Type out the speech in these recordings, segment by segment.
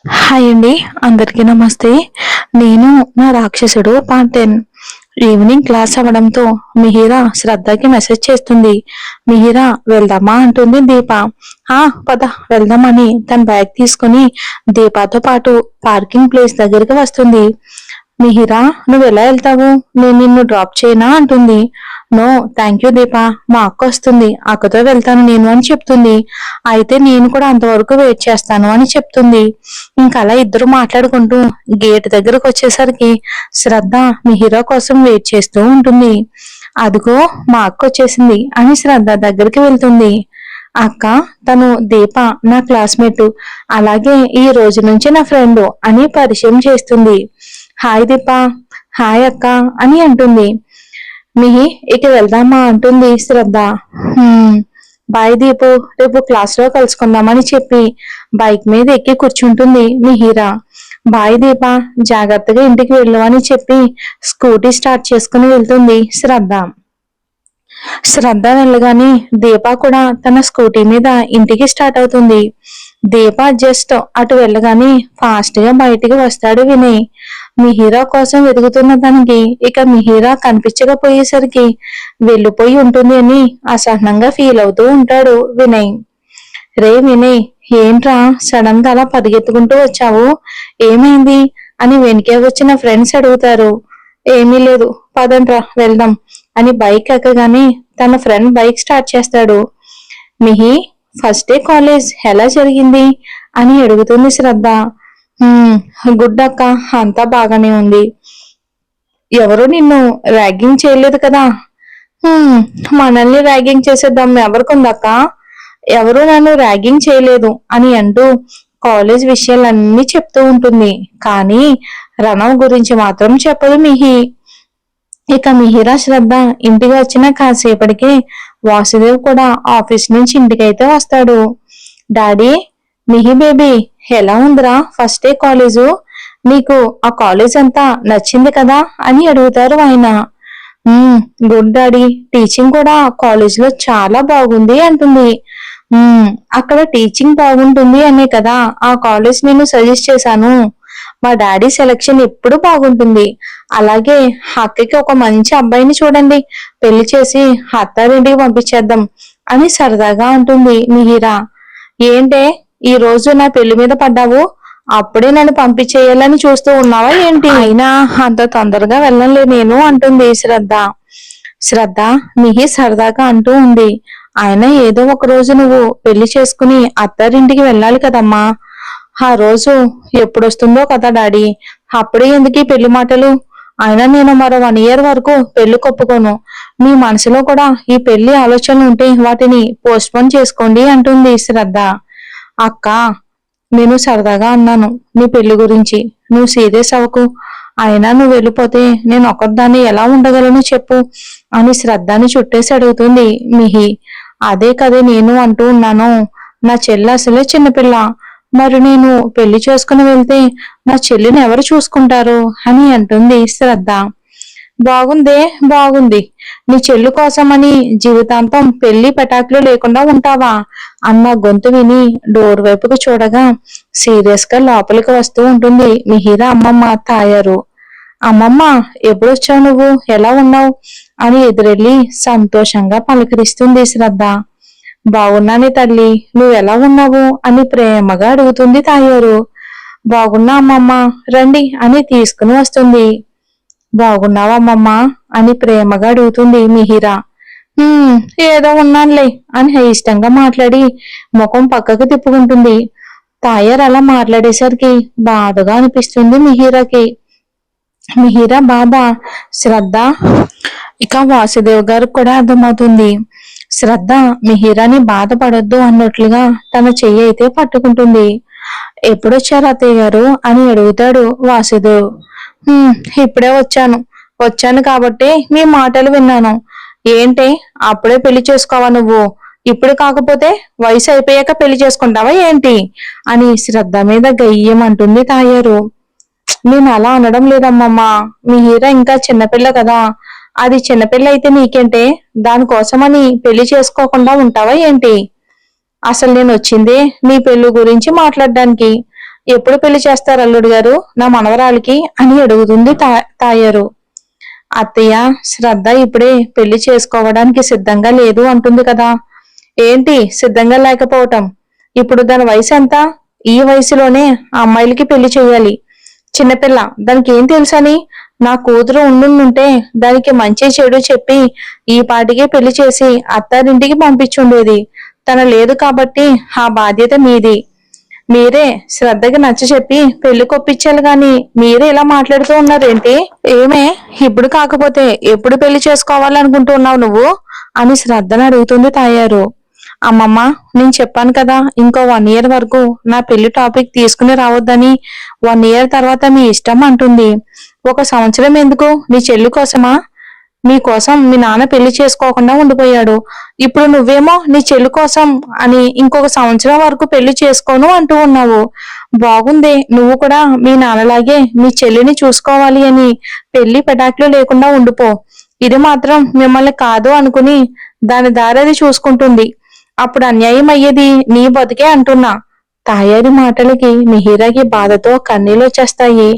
Hi అండి. అందరికీ నమస్తే. నేను నా రాక్షసుడు పార్ట్ 10. ఈవినింగ్ క్లాస్ అవ్వడంతో మిహిరా శ్రద్ధకి మెసేజ్ చేస్తుంది. మిహిరా వెళ్దామా అంటుంది దీప. ఆ పద వెళ్దామని తన బ్యాగ్ తీసుకుని దీపాతో పాటు పార్కింగ్ ప్లేస్ దగ్గరికి వస్తుంది. మిహిరా నువ్వు ఎలా వెళ్తావు, నేను నిన్ను డ్రాప్ చేయనా అంటుంది. నో థ్యాంక్ యూ దీప, మా అక్క వస్తుంది, అక్కతో వెళ్తాను నేను అని చెప్తుంది. అయితే నేను కూడా అంతవరకు వెయిట్ చేస్తాను అని చెప్తుంది. ఇంకలా ఇద్దరు మాట్లాడుకుంటూ గేట్ దగ్గరకు వచ్చేసరికి శ్రద్ధ మిహిరా కోసం వెయిట్ చేస్తూ ఉంటుంది. అదిగో మా అక్క వచ్చేసింది అని శ్రద్ధ దగ్గరికి వెళ్తుంది. అక్క, తను దీప, నా క్లాస్మేట్, అలాగే ఈ రోజు నుంచి నా ఫ్రెండ్ అని పరిచయం చేస్తుంది. హాయ్ దీప. హాయ్ అక్క అని అంటుంది. మిహి ఇక వెళ్దామా అంటుంది శ్రద్ధ. బాయ్ దీపు, రేపు క్లాస్ లో కలుసుకుందామని చెప్పి బైక్ మీద ఎక్కి కూర్చుంటుంది మిహిరా. బాయ్ దీప, జాగ్రత్తగా ఇంటికి వెళ్ళు అని చెప్పి స్కూటీ స్టార్ట్ చేసుకుని వెళ్తుంది శ్రద్ధ. శ్రద్ధ వెళ్ళగానే దీప కూడా తన స్కూటీ మీద ఇంటికి స్టార్ట్ అవుతుంది. దీప జస్ట్ అటు వెళ్ళగానే ఫాస్ట్ గా బయటికి వస్తాడు వినయ్. మిహిరా కోసం వెతుకుతున్న తనకి ఇక మిహిరా కనిపించకపోయేసరికి వెళ్ళిపోయి ఉంటుంది అని అసహనంగా ఫీల్ అవుతూ ఉంటాడు వినయ్. రే వినయ్, ఏంట్రా సడన్ గా అలా పరిగెత్తుకుంటూ వచ్చావు, ఏమైంది అని వెనకే వచ్చిన ఫ్రెండ్స్ అడుగుతారు. ఏమీ లేదు, పదండ్రా వెళ్దాం అని బైక్ ఎక్కగానే తన ఫ్రెండ్ బైక్ స్టార్ట్ చేస్తాడు. మిహి, ఫస్ట్ డే కాలేజ్ ఎలా జరిగింది అని అడుగుతుంది శ్రద్ధ. గుడ్ అక్క, అంతా బాగానే ఉంది. ఎవరు నిన్ను ర్యాగింగ్ చేయలేదు కదా? మనల్ని ర్యాగింగ్ చేసే దమ్ము ఎవరికుందక్క? ఎవరు నన్ను ర్యాగింగ్ చేయలేదు అని అంటూ కాలేజ్ విషయాలన్నీ చెప్తూ ఉంటుంది. కానీ రణవ్ గురించి మాత్రం చెప్పదు మిహి. ఇక మిహిరా శ్రద్ధ ఇంటికి వచ్చిన కాసేపటికే వాసుదేవ్ కూడా ఆఫీస్ నుంచి ఇంటికైతే వస్తాడు. డాడీ, మిహి బేబీ ఎలా ఉందిరా ఫస్ట్ డే కాలేజు, నీకు ఆ కాలేజ్ అంతా నచ్చింది కదా అని అడుగుతారు ఆయన. గుడ్ డాడీ, టీచింగ్ కూడా కాలేజ్ లో చాలా బాగుంది అంటుంది. అక్కడ టీచింగ్ బాగుంటుంది అనే కదా ఆ కాలేజ్ నేను సజెస్ట్ చేశాను. మా డాడీ సెలక్షన్ ఎప్పుడు బాగుంటుంది. అలాగే అక్కకి ఒక మంచి అబ్బాయిని చూడండి, పెళ్లి చేసి అత్తారింటికి పంపించేద్దాం అని సరదాగా అంటుంది మిహిరా. ఏంటే ఈ రోజు నా పెళ్లి మీద పడ్డావు, అప్పుడే నన్ను పంపించేయాలని చూస్తూ ఉన్నావా ఏంటి? అయినా అంత తొందరగా వెళ్ళలే నేను అంటుంది శ్రద్ధ. శ్రద్ధ మిహి సరదాగా అంటూ ఉంది. అయినా ఏదో ఒక రోజు నువ్వు పెళ్లి చేసుకుని అత్తారింటికి వెళ్ళాలి కదమ్మా. ఆ రోజు ఎప్పుడొస్తుందో కదా డాడీ, అప్పుడే ఎందుకు ఈ పెళ్లి మాటలు? అయినా నేను మరో 1 year వరకు పెళ్లి కొప్పుకోను. మీ మనసులో కూడా ఈ పెళ్లి ఆలోచనలు ఉంటే వాటిని పోస్ట్ పోన్ చేసుకోండి అంటుంది శ్రద్ధ. అక్క, నేను సరదాగా అన్నాను నీ పెళ్లి గురించి, నువ్వు సీరియస్ అవ్వకు. అయినా నువ్వు వెళ్ళిపోతే నేను ఒక్కదాన్ని ఎలా ఉండగలను చెప్పు అని శ్రద్ధని చుట్టేసి అడుగుతుంది మిహి. అదే కదే నేను అంటూ ఉన్నాను. నా చెల్లి అసలే చిన్నపిల్ల, మరి నేను పెళ్లి చేసుకుని వెళ్తే నా చెల్లిని ఎవరు చూసుకుంటారు అని అంటుంది శ్రద్ధ. బాగుందే బాగుంది, నీ చెల్లి కోసమని జీవితాంతం పెళ్లి పెటాకులు లేకుండా ఉంటావా అన్న గొంతు విని డోర్ వైపుకు చూడగా సీరియస్ గా లోపలికి వస్తూ ఉంటుంది మిహిరా అమ్మమ్మ తాయారు. అమ్మమ్మ, ఎప్పుడొచ్చావు, నువ్వు ఎలా ఉన్నావు అని ఎదురెళ్ళి సంతోషంగా పలకరిస్తుంది శ్రద్ధ. బాగున్నానే తల్లి, నువ్వెలా ఉన్నావు అని ప్రేమగా అడుగుతుంది తాయారు. బాగున్నా అమ్మమ్మ, రండి అని తీసుకుని వస్తుంది. బాగున్నావమ్మమ్మ అని ప్రేమగా అడుగుతుంది మిహిరా. ఏదో ఉన్నానులే అని ఇష్టంగా మాట్లాడి ముఖం పక్కకు తిప్పుకుంటుంది. తాయారు అలా మాట్లాడేసరికి బాధగా అనిపిస్తుంది మిహిరాకి. మిహిరా బాధ శ్రద్ధ ఇక వాసుదేవ్ గారికి కూడా అర్థమవుతుంది. శ్రద్ధ మిహిరాని బాధపడొద్దు అన్నట్లుగా తన చెయ్యి అయితే పట్టుకుంటుంది. ఎప్పుడొచ్చారు అత్తయ్య గారు అని అడుగుతాడు వాసుదేవ్. ఇప్పుడే వచ్చాను కాబట్టి మీ మాటలు విన్నాను. ఏంటే అప్పుడే పెళ్లి చేసుకోవా నువ్వు? ఇప్పుడు కాకపోతే వయసు అయిపోయాక పెళ్లి చేసుకుంటావా ఏంటి అని శ్రద్ధ మీద గయ్యమంటుంది తాయారు. నేను అలా అనడం లేదమ్మమ్మా, మీ హీరా ఇంకా చిన్నపిల్ల కదా. అది చిన్నపిల్ల అయితే నీకేంటే, దానికోసమని పెళ్లి చేసుకోకుండా ఉంటావా ఏంటి? అసలు నేను వచ్చిందే నీ పెళ్లి గురించి మాట్లాడడానికి. ఎప్పుడు పెళ్లి చేస్తారు అల్లుడు గారు నా మనవరాలికి అని అడుగుతుంది తాయారు. అత్తయ్య, శ్రద్ధ ఇప్పుడే పెళ్లి చేసుకోవడానికి సిద్ధంగా లేదు అంటుంది కదా. ఏంటి సిద్ధంగా లేకపోవటం? ఇప్పుడు దాని వయసు ఎంత? ఈ వయసులోనే ఆ అమ్మాయిలకి పెళ్లి చేయాలి. చిన్నపిల్ల, దానికి ఏం తెలుసని? నా కూతురు ఉండుంటే దానికి మంచి చెడు చెప్పి ఈ పాటికే పెళ్లి చేసి అత్తారింటికి పంపించుండేది. తన లేదు కాబట్టి ఆ బాధ్యత మీది. మీరే శ్రద్ధకి నచ్చ చెప్పి పెళ్లి కొప్పించాలి గాని మీరే ఇలా మాట్లాడుతూ ఉన్నారేంటి? ఏమే, ఇప్పుడు కాకపోతే ఎప్పుడు పెళ్లి చేసుకోవాలనుకుంటూ ఉన్నావు నువ్వు అని శ్రద్ధను అడుగుతుంది తాయారు. అమ్మమ్మ, నేను చెప్పాను కదా ఇంకో 1 ఇయర్ వరకు నా పెళ్లి టాపిక్ తీసుకుని రావద్దని. 1 ఇయర్ తర్వాత మీ ఇష్టం అంటుంది. 1 సంవత్సరం ఎందుకు? నీ చెల్లి కోసమా? మీకోసం మీ నాన్న పెళ్లి చేసుకోకుండా ఉండిపోయాడు. ఇప్పుడు నువ్వేమో నీ చెల్లి కోసం అని ఇంకొక సంవత్సరం వరకు పెళ్లి చేసుకోను అంటూ ఉన్నావు. బాగుందే, నువ్వు కూడా మీ నాన్నలాగే మీ చెల్లిని చూసుకోవాలి అని పెళ్లి పెటాకులు లేకుండా ఉండిపో. ఇది మాత్రం మిమ్మల్ని కాదు అనుకుని దాని దారి చూసుకుంటుంది. అప్పుడు అన్యాయం అయ్యేది నీ బతికే అంటున్నా. తాయారి మాటలకి మిహిరాకి బాధతో కన్నీళ్ళు వచ్చేస్తాయి.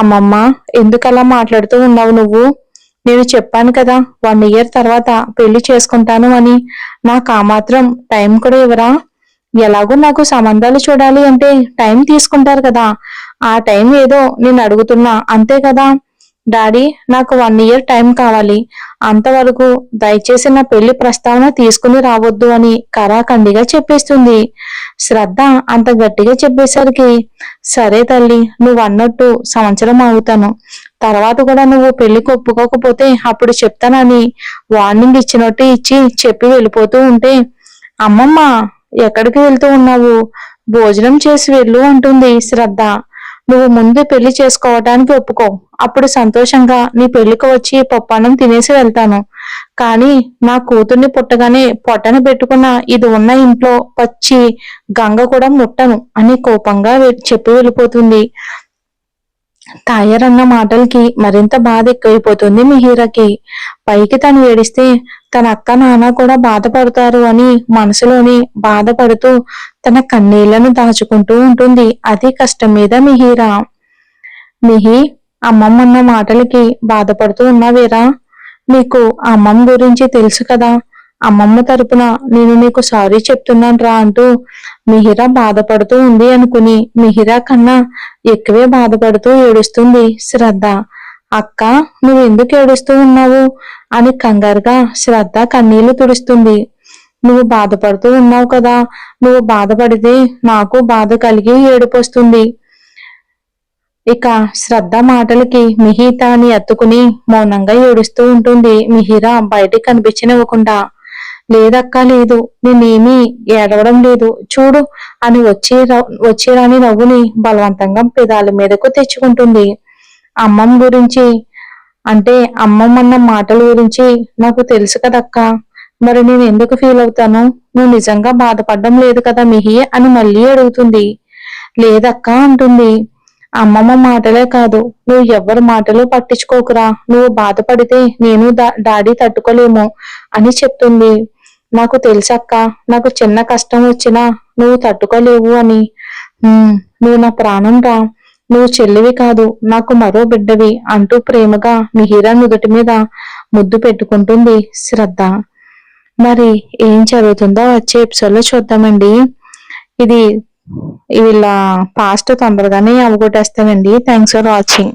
అమ్మమ్మ, ఎందుకలా మాట్లాడుతూ ఉన్నావు నువ్వు? నేను చెప్పాను కదా 1 ఇయర్ తర్వాత పెళ్లి చేసుకుంటాను అని. నాకు ఆ మాత్రం టైం కూడా ఇవ్వరా? ఎలాగో నాకు సంబంధాలు చూడాలి అంటే టైం తీసుకుంటారు కదా. ఆ టైం ఏదో నేను అడుగుతున్నా అంతే కదా. డాడీ, నాకు 1 ఇయర్ టైం కావాలి. అంతవరకు దయచేసి నా పెళ్లి ప్రస్తావన తీసుకుని రావద్దు అని కరాఖండిగా చెప్పేస్తుంది. శ్రద్ధ అంత గట్టిగా చెప్పేసరికి, సరే తల్లి, నువ్వు అన్నట్టు సంవత్సరం ఆగుతాను. తర్వాత కూడా నువ్వు పెళ్లికి ఒప్పుకోకపోతే అప్పుడు చెప్తానని వార్నింగ్ ఇచ్చినట్టు ఇచ్చి చెప్పి వెళ్ళిపోతూ ఉంటే, అమ్మమ్మ, ఎక్కడికి వెళ్తూ ఉన్నావు? భోజనం చేసి వెళ్ళు అంటుంది శ్రద్ధ. నువ్వు ముందు పెళ్లి చేసుకోవటానికి ఒప్పుకో. అప్పుడు సంతోషంగా నీ పెళ్లికి వచ్చి పప్పన్నం తినేసి వెళ్తాను. కానీ నా కూతుర్ని పుట్టగానే పొట్టన పెట్టుకున్న ఇది ఉన్న ఇంట్లో పచ్చి గంగ కూడా ముట్టను అని కోపంగా చెప్పి వెళ్ళిపోతుంది. తాయారన్న మాటలకి మరింత బాధ ఎక్కువైపోతుంది మిహిరాకి. పైకి తను ఏడిస్తే తన అక్క నాన్న కూడా బాధపడతారు అని మనసులోని బాధపడుతూ తన కన్నీళ్లను దాచుకుంటూ ఉంటుంది. అది కష్టం మీద మిహిరా. మిహి, అమ్మమ్మన్న మాటలకి బాధపడుతూ ఉన్నావేరా? నీకు అమ్మమ్మ గురించి తెలుసు కదా. అమ్మమ్మ తరపున నేను నీకు సారీ చెప్తున్నాను రా అంటూ మిహిరా బాధపడుతూ ఉంది అనుకుని మిహిరా కన్నా ఎక్కువే బాధపడుతూ ఏడుస్తుంది శ్రద్ధ. అక్క, నువ్వు ఎందుకు ఏడుస్తూ ఉన్నావు అని కంగారుగా శ్రద్ధ కన్నీళ్లు తుడుస్తుంది. నువ్వు బాధపడుతూ ఉన్నావు కదా, నువ్వు బాధపడితే నాకు బాధ కలిగి ఏడుపొస్తుంది. ఇక శ్రద్ధ మాటలకి మిహితాని ఎత్తుకుని మౌనంగా ఏడుస్తూ ఉంటుంది మిహిరా బయటికి కనిపించనివ్వకుండా. లేదక్కా లేదు, నేనేమీ ఏడవడం లేదు చూడు అని వచ్చేరాని నవ్వుని బలవంతంగా పెదాల మీదకు తెచ్చుకుంటుంది. అమ్మమ్మ గురించి అంటే అమ్మమ్మన్న మాటల గురించి నాకు తెలుసు కదక్కా. మరి నేను ఎందుకు ఫీల్ అవుతాను? నువ్వు నిజంగా బాధపడడం లేదు కదా మిహి అని మళ్ళీ అడుగుతుంది. లేదక్కా అంటుంది. అమ్మమ్మ మాటలే కాదు, నువ్వు ఎవ్వరి మాటలు పట్టించుకోకురా. నువ్వు బాధపడితే నేను డాడీ తట్టుకోలేము అని చెప్తుంది. నాకు తెలుసక్క, నాకు చిన్న కష్టం వచ్చినా నువ్వు తట్టుకోలేవు అని. నువ్వు నా ప్రాణం రా, నువ్వు చెల్లివి కాదు, నాకు మరో బిడ్డవి అంటూ ప్రేమగా మిహిరా నుదుటి మీద ముద్దు పెట్టుకుంటుంది శ్రద్ధ. మరి ఏం జరుగుతుందో వచ్చే ఎపిసోడ్లో చూద్దామండి. ఇది వీళ్ళ పాస్ట్ తొందరగానే అవగొట్టేస్తానండి. Thanks for watching.